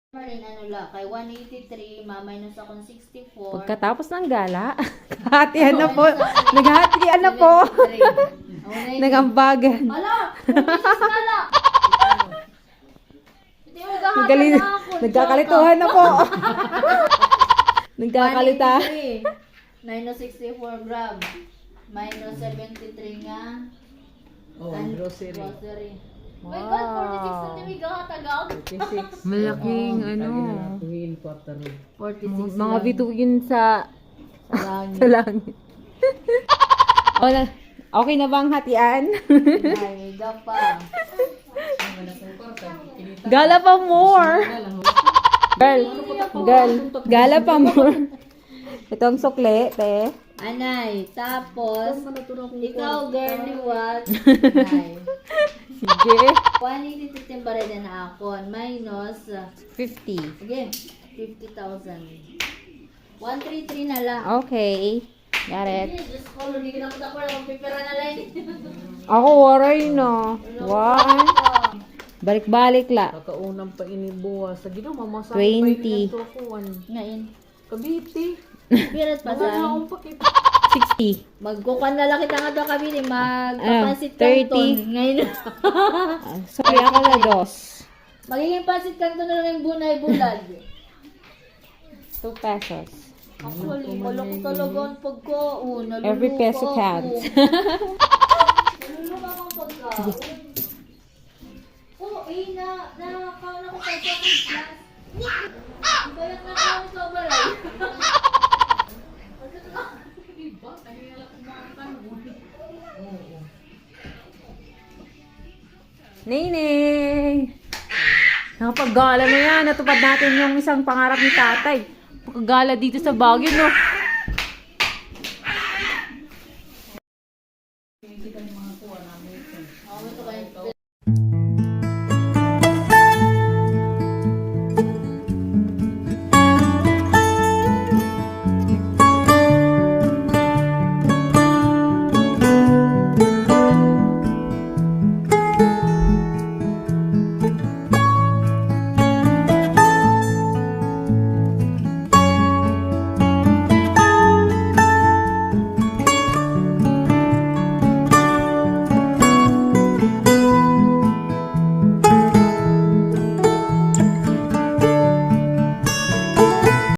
Marin, ano la, kay 183, minus akong 64. Pagkatapos ng gala, naghahatian na po. Naghahatian na po. Nagambagan. Ala! Pumisis ka na! Hindi mo Magaling. na ako. Nagkakalituhan na po. Nagkakalita. 183, minus 64 grams. Minus 73 nga. Oh, grocery. My God, 46 na timig ang tagag. 46. Malaking ano. Tuwin quarter. 46 Mga lang. bituin sa Langit. sa langit. Okay na bang hatian? Ay, gapa. Gala pa more. Girl, gala pa more. Itong sukle, te. Anay, tapos, ikaw, girly, what? Anay. Sige. 180 timbareda na ako. Minus, 50. sige, 50,000. 133 na lang. Okay. Got it. Sige, Diyos ko, hindi ko na ako na magpipira na lang. Ako, waray na. Wow. Balik-balik la. Kakaunang pa inibuwas. Sa ginawa, mamasahe 20. Ngayon. Kabiti. Pirat pa Wala sa akong pakit. 60. magkukan na lang kita nga daw kami magpapansit 30. kanton. Ngayon. Sorry, ako na dos. Magiging pansit kanton na lang yung bunay-bulag. 2 pesos. Actually, malaki talaga ang pagkaon. Every peso counts. Nalulunga akong pagkaon. Oo, nakakaon ako sa second class. Ang bayat na ako sa balay. Neneng! Nakapaggala na yan. Natupad natin yung isang pangarap ni tatay. Pagkagala dito sa Baguio, no?